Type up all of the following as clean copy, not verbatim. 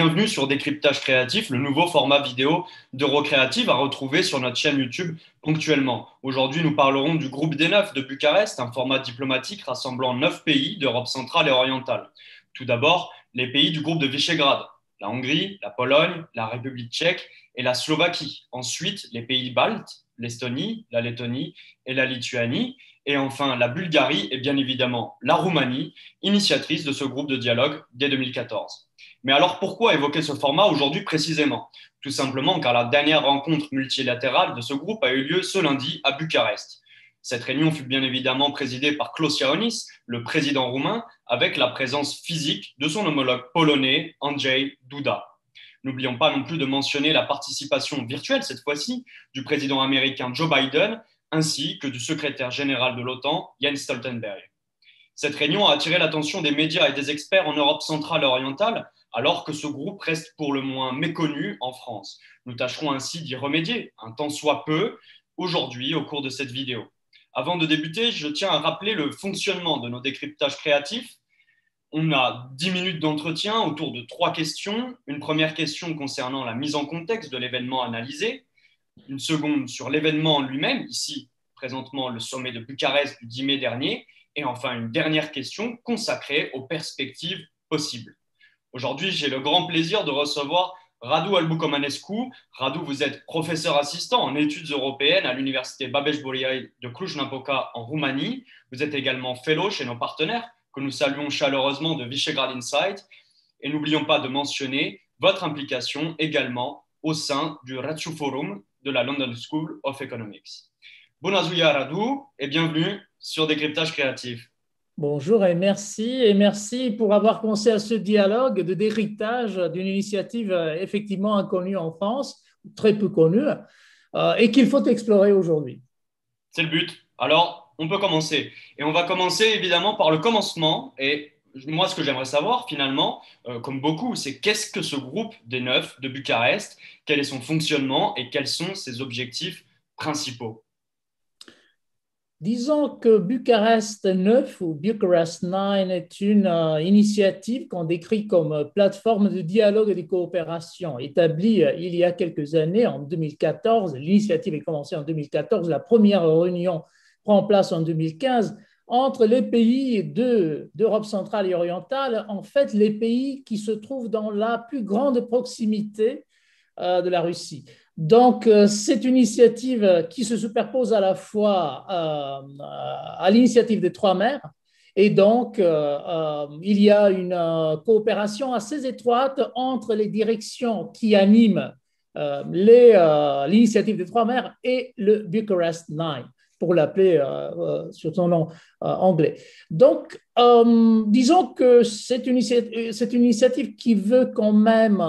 bienvenue sur Décryptage Créatif, le nouveau format vidéo d'Eurocréative à retrouver sur notre chaîne YouTube ponctuellement. Aujourd'hui, nous parlerons du groupe des 9 de Bucarest, un format diplomatique rassemblant 9 pays d'Europe centrale et orientale. Tout d'abord, les pays du groupe de Visegrad, la Hongrie, la Pologne, la République tchèque et la Slovaquie. Ensuite, les pays baltes, l'Estonie, la Lettonie et la Lituanie. Et enfin, la Bulgarie et bien évidemment la Roumanie, initiatrice de ce groupe de dialogue dès 2014. Mais alors pourquoi évoquer ce format aujourd'hui précisément? Tout simplement car la dernière rencontre multilatérale de ce groupe a eu lieu ce lundi à Bucarest. Cette réunion fut bien évidemment présidée par Klaus Iohannis, le président roumain, avec la présence physique de son homologue polonais, Andrzej Duda. N'oublions pas non plus de mentionner la participation virtuelle, cette fois-ci, du président américain Joe Biden, ainsi que du secrétaire général de l'OTAN, Jens Stoltenberg. Cette réunion a attiré l'attention des médias et des experts en Europe centrale et orientale, alors que ce groupe reste pour le moins méconnu en France. Nous tâcherons ainsi d'y remédier, un tant soit peu, aujourd'hui au cours de cette vidéo. Avant de débuter, je tiens à rappeler le fonctionnement de nos décryptages créatifs. On a 10 minutes d'entretien autour de 3 questions. Une première question concernant la mise en contexte de l'événement analysé, une seconde sur l'événement en lui-même, ici présentement le sommet de Bucarest du 10 mai dernier, et enfin une dernière question consacrée aux perspectives possibles. Aujourd'hui, j'ai le grand plaisir de recevoir Radu Albucomanescu. Radu, vous êtes professeur assistant en études européennes à l'université Babeș-Bolyai de Cluj-Napoca en Roumanie. Vous êtes également fellow chez nos partenaires, que nous saluons chaleureusement de Visegrad Insight. Et n'oublions pas de mentionner votre implication également au sein du Ratio Forum de la London School of Economics. Bună ziua, Radu, et bienvenue sur Décryptage Créatif. Bonjour et merci pour avoir pensé à ce dialogue de décryptage d'une initiative effectivement inconnue en France, très peu connue, et qu'il faut explorer aujourd'hui. C'est le but. Alors, on peut commencer. Et on va commencer évidemment par le commencement. Et moi, ce que j'aimerais savoir finalement, comme beaucoup, c'est qu'est-ce que ce groupe des 9 de Bucarest, quel est son fonctionnement et quels sont ses objectifs principaux? Disons que Bucarest 9 ou Bucharest 9 est une initiative qu'on décrit comme plateforme de dialogue et de coopération établie il y a quelques années, en 2014. L'initiative est commencée en 2014, la première réunion prend place en 2015 entre les pays d'Europe centrale et orientale, en fait les pays qui se trouvent dans la plus grande proximité de la Russie. Donc, c'est une initiative qui se superpose à la fois à l'initiative des trois mers, et donc il y a une coopération assez étroite entre les directions qui animent l'initiative des trois mers et le Bucharest 9, pour l'appeler sur son nom anglais. Donc, disons que c'est une initiative qui veut quand même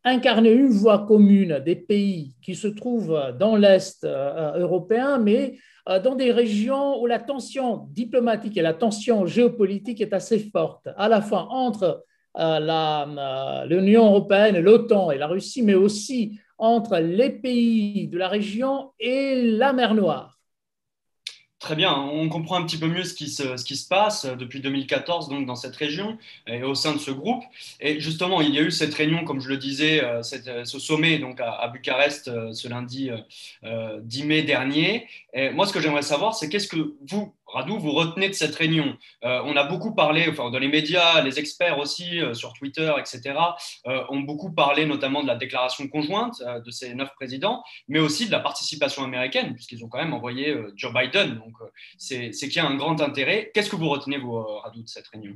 incarner une voie commune des pays qui se trouvent dans l'Est européen, mais dans des régions où la tension diplomatique et la tension géopolitique est assez forte, à la fois entre l'Union européenne, l'OTAN et la Russie, mais aussi entre les pays de la région et la mer Noire. Très bien, on comprend un petit peu mieux ce qui se passe depuis 2014 donc, dans cette région et au sein de ce groupe. Et justement, il y a eu cette réunion, comme je le disais, ce sommet donc, à Bucarest ce lundi 10 mai dernier. Et moi, ce que j'aimerais savoir, c'est qu'est-ce que vous, Radu, vous retenez de cette réunion? On a beaucoup parlé, enfin, dans les médias, les experts aussi, sur Twitter, etc., ont beaucoup parlé notamment de la déclaration conjointe de ces 9 présidents, mais aussi de la participation américaine, puisqu'ils ont quand même envoyé Joe Biden. Donc, c'est qu'il y a un grand intérêt. Qu'est-ce que vous retenez, vous, Radu, de cette réunion?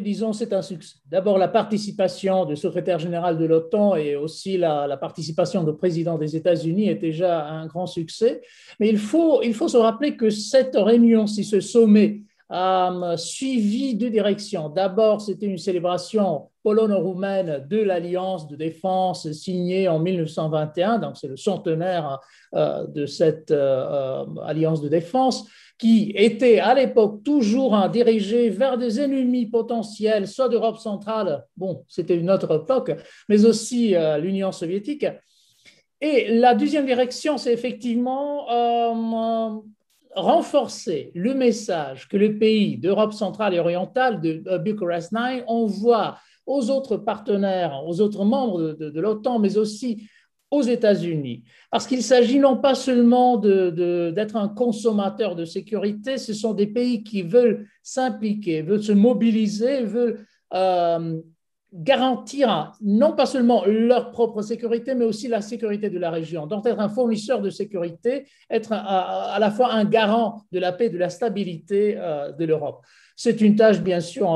Disons, c'est un succès. D'abord, la participation du secrétaire général de l'OTAN et aussi la participation du président des États-Unis est déjà un grand succès. Mais il faut se rappeler que cette réunion, si ce sommet, a suivi deux directions. D'abord, c'était une célébration polono-roumaine de l'Alliance de défense signée en 1921, donc c'est le centenaire de cette alliance de défense, qui était à l'époque toujours dirigé vers des ennemis potentiels, soit d'Europe centrale, bon, c'était une autre époque, mais aussi l'Union soviétique. Et la deuxième direction, c'est effectivement renforcer le message que le pays d'Europe centrale et orientale de Bucharest 9 envoie aux autres partenaires, aux autres membres de l'OTAN, mais aussi aux États-Unis. Parce qu'il s'agit non pas seulement d'être un consommateur de sécurité, ce sont des pays qui veulent s'impliquer, veulent se mobiliser, veulent garantir non pas seulement leur propre sécurité, mais aussi la sécurité de la région. Donc, être un fournisseur de sécurité, être à la fois un garant de la paix et de la stabilité de l'Europe. C'est une tâche, bien sûr,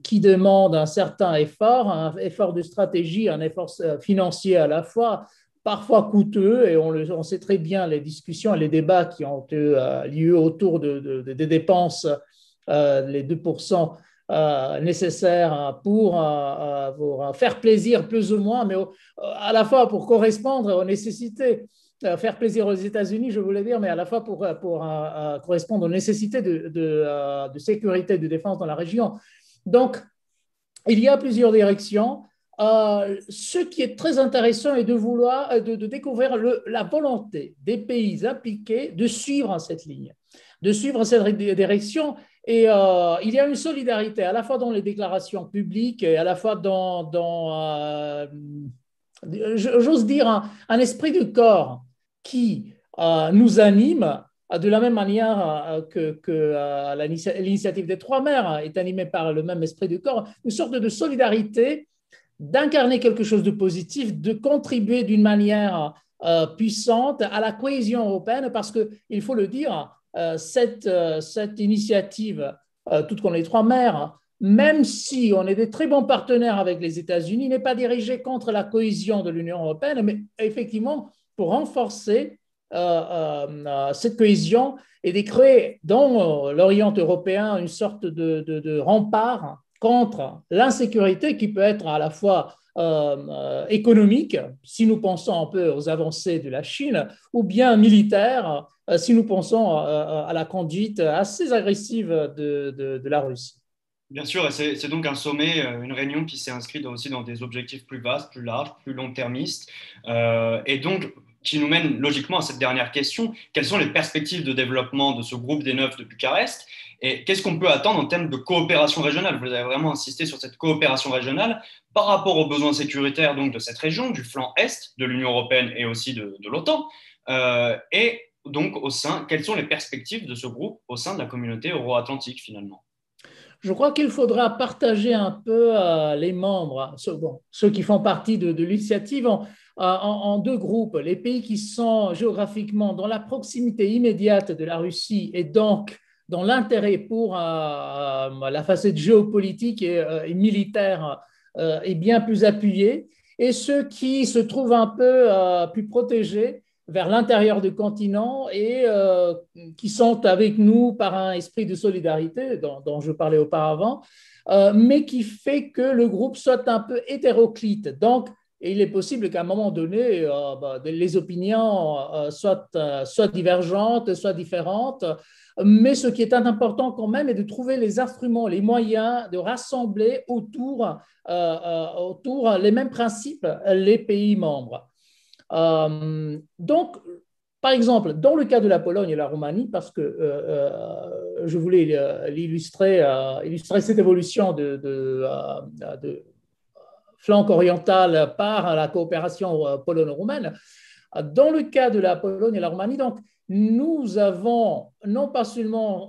qui demande un certain effort, un effort de stratégie, un effort financier à la fois, parfois coûteux, et on sait très bien les discussions et les débats qui ont eu lieu autour des dépenses, les 2% nécessaires pour faire plaisir plus ou moins, mais à la fois pour correspondre aux nécessités, faire plaisir aux États-Unis, je voulais dire, mais à la fois pour correspondre aux nécessités de sécurité et de défense dans la région. Donc, il y a plusieurs directions. Ce qui est très intéressant est de découvrir la volonté des pays impliqués de suivre cette ligne, de suivre cette direction. Et il y a une solidarité à la fois dans les déclarations publiques et à la fois j'ose dire, un esprit de corps qui nous anime de la même manière que l'initiative des Trois Mers est animée par le même esprit de corps, une sorte de solidarité, d'incarner quelque chose de positif, de contribuer d'une manière puissante à la cohésion européenne, parce qu'il faut le dire, cette initiative, toute comme les Trois Mers, même si on est des très bons partenaires avec les États-Unis, n'est pas dirigée contre la cohésion de l'Union européenne, mais effectivement pour renforcer cette cohésion et de créer dans l'Orient européen une sorte de rempart contre l'insécurité qui peut être à la fois économique, si nous pensons un peu aux avancées de la Chine, ou bien militaire, si nous pensons à la conduite assez agressive de la Russie. Bien sûr, et c'est donc un sommet, une réunion qui s'est inscrite aussi dans des objectifs plus vastes, plus larges, plus long-termistes, et donc qui nous mène logiquement à cette dernière question. Quelles sont les perspectives de développement de ce groupe des 9 de Bucarest et qu'est-ce qu'on peut attendre en termes de coopération régionale? Vous avez vraiment insisté sur cette coopération régionale par rapport aux besoins sécuritaires donc, de cette région, du flanc est de l'Union européenne et aussi de l'OTAN. Et donc, quelles sont les perspectives de ce groupe au sein de la communauté euro-atlantique finalement? Je crois qu'il faudra partager un peu les membres, ceux qui font partie de l'initiative, en deux groupes. Les pays qui sont géographiquement dans la proximité immédiate de la Russie et donc dans l'intérêt pour la facette géopolitique et militaire est bien plus appuyée, et ceux qui se trouvent un peu plus protégés vers l'intérieur du continent et qui sont avec nous par un esprit de solidarité dont je parlais auparavant, mais qui fait que le groupe soit un peu hétéroclite. Donc, il est possible qu'à un moment donné, les opinions soient divergentes, soient différentes, mais ce qui est important quand même est de trouver les instruments, les moyens de rassembler autour les mêmes principes les pays membres. Donc, par exemple, dans le cas de la Pologne et la Roumanie, parce que je voulais illustrer cette évolution de flanc oriental par la coopération polono-roumaine, dans le cas de la Pologne et la Roumanie, donc, nous avons non pas seulement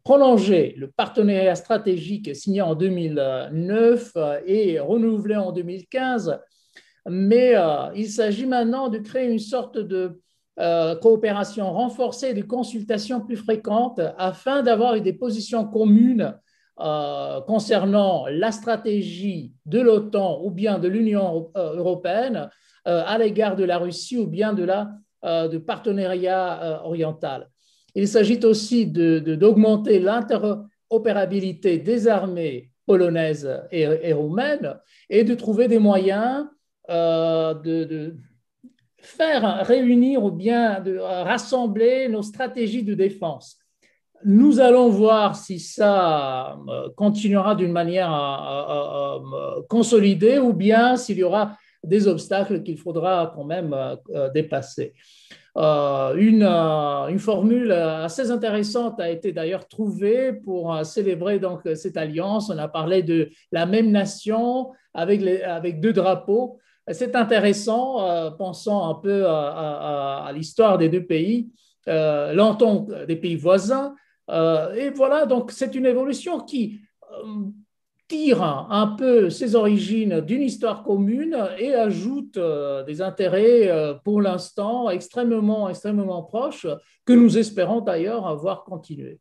prolongé le partenariat stratégique signé en 2009 et renouvelé en 2015, mais il s'agit maintenant de créer une sorte de coopération renforcée, de consultations plus fréquentes afin d'avoir des positions communes concernant la stratégie de l'OTAN ou bien de l'Union européenne à l'égard de la Russie ou bien de partenariat oriental. Il s'agit aussi d'augmenter l'interopérabilité des armées polonaises et roumaines et de trouver des moyens de faire réunir ou bien de rassembler nos stratégies de défense. Nous allons voir si ça continuera d'une manière consolidée ou bien s'il y aura des obstacles qu'il faudra quand même dépasser. Une formule assez intéressante a été d'ailleurs trouvée pour célébrer donc cette alliance. On a parlé de la même nation avec deux drapeaux. C'est intéressant, pensant un peu à l'histoire des deux pays, l'entente des pays voisins. Et voilà, donc c'est une évolution qui tire un peu ses origines d'une histoire commune et ajoute des intérêts pour l'instant extrêmement proches que nous espérons d'ailleurs voir continuer.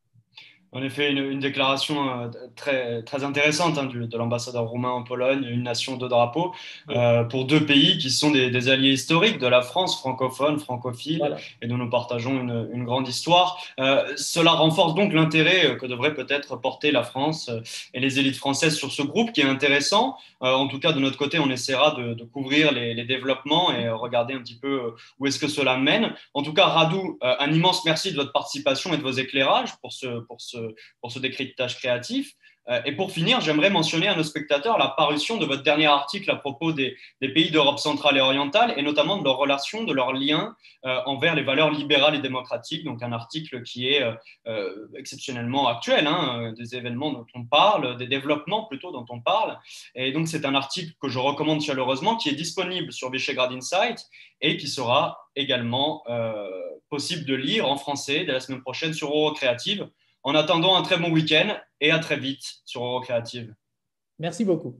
En effet, une déclaration très intéressante de l'ambassadeur roumain en Pologne, une nation, deux drapeaux, pour deux pays qui sont des alliés historiques de la France, francophone, francophile, Voilà. et dont nous partageons une grande histoire. Cela renforce donc l'intérêt que devrait peut-être porter la France et les élites françaises sur ce groupe qui est intéressant. En tout cas, de notre côté, on essaiera de couvrir les développements et regarder un petit peu où est-ce que cela mène. En tout cas, Radu, un immense merci de votre participation et de vos éclairages pour ce décryptage créatif. Et pour finir, j'aimerais mentionner à nos spectateurs la parution de votre dernier article à propos des pays d'Europe centrale et orientale, et notamment de leurs relations, de leurs liens envers les valeurs libérales et démocratiques. Donc un article qui est exceptionnellement actuel, des événements dont on parle, des développements plutôt dont on parle. Et donc c'est un article que je recommande chaleureusement, qui est disponible sur Visegrad Insight et qui sera également possible de lire en français dès la semaine prochaine sur Eurocreative. En attendant, un très bon week-end et à très vite sur Eurocreative. Merci beaucoup.